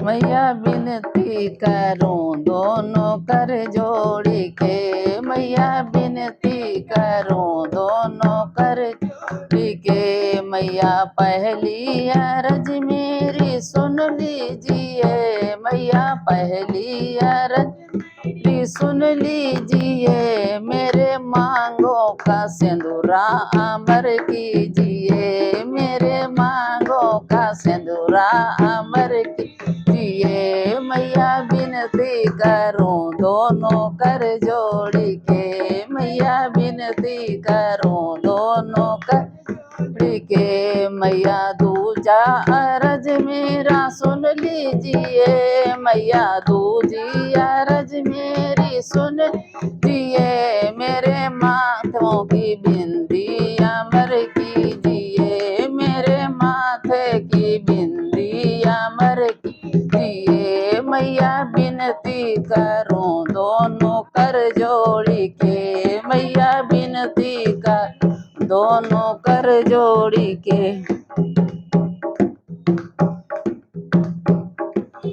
मैया विनती करूं दोनों कर जोड़ी के। मैया विनती करूं दोनों कर जोड़ी के। मैया पहली अरज मेरी सुन लीजिए। मैया पहली अरज मेरी सुन लीजिए। मेरे मांगों का सिंदूरा अमर कीजिए। मेरे मांगों का सिंदूरा अमर कीजिए। मैया विनती करूं दोनों कर जोड़ी के। मैया विनती करूं दोनों कर जोड़ी के। मैया दूजा अरज मेरा सुन लीजिए। मैया दूजी अरज मेरी सुन लीजिए। मेरे माथों की बिंदी अमर कीजिए। मेरे माथे की बिंदी अमर कीजिए। मैया विनती करूं दोनों कर जोड़ी के। मैया विनती कर दोनों कर जोड़ी के।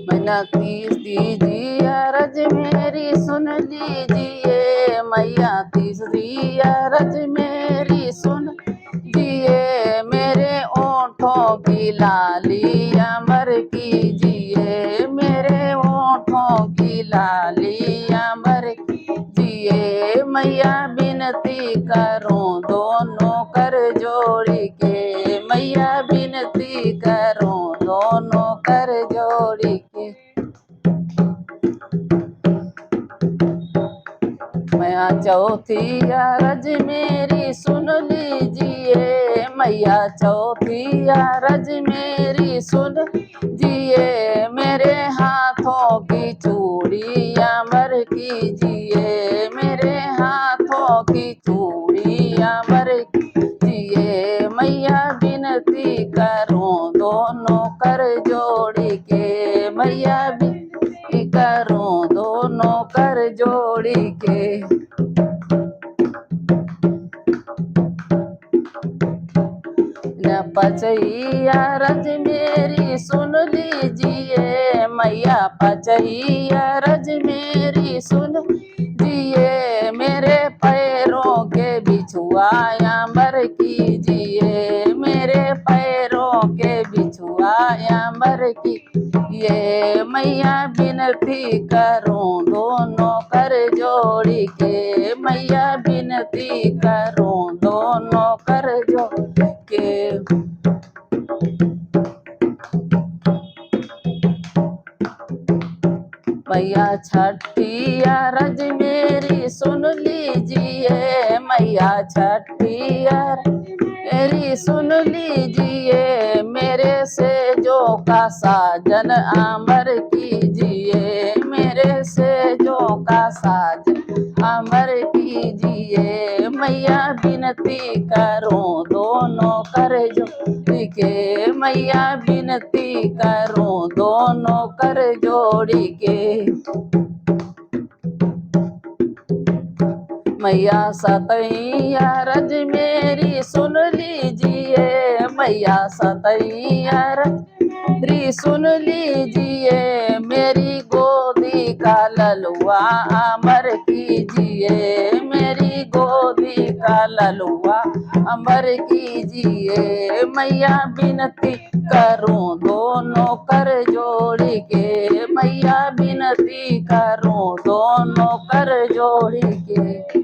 मैया तीसरी अरज मेरी सुन लीजिए। मैया तीसरी अरज मेरी सुन लीजिए। मेरे ओठों की लाली अमर कीजिए। मेरे ओठों की लाली अमर कीजिए। मैया विनती करूं दोनों कर जोड़ी के। मैया विनती करूं दोनों कर जोड़ी के। मैया चौथी अरज मेरी सुन लीजिए। मैया चौथी अरज मेरी सुन लीजिए। मेरे हाथों की चूड़ी अमर कीजिए। मेरे हाथों की चूड़ी अमर कीजिए। मैया विनती करूं दोनों कर जोड़ी के। मैया विनती करूं दोनों कर जोड़ी के। पचई अरज मेरी सुन लीजिए। मैया पचई अरज मेरी सुन लीजिए। मेरे पैरों के बिछुआ अमर कीजिए। मेरे पैरों के बिछुआ अमर कीजिए। मैया विनती करूं दोनों कर जोड़ी के। मैया विनती करूं दोनों कर जोड़ी के। मैया छठी अरज मेरी सुन लीजिए। मैया छठी अरज मेरी सुन लीजिए। मेरे सेजों का साजन अमर कीजिए। मेरे सेजों का साजन अमर कीजिए। मैया विनती करूं दोनों कर जोड़ी के। मैया विनती करूं दोनों कर जोड़ी के। मैया सतई अरज मेरी सुन लीजिए। मैया सतई अरज मेरी सुन लीजिए। मेरी गोदी का ललुआ अमर कीजिए। मेरी गोदी का ललुआ अमर कीजिए। मैया विनती करूं दोनों कर जोड़ी के। मैया विनती करूं दोनों कर जोड़ी के।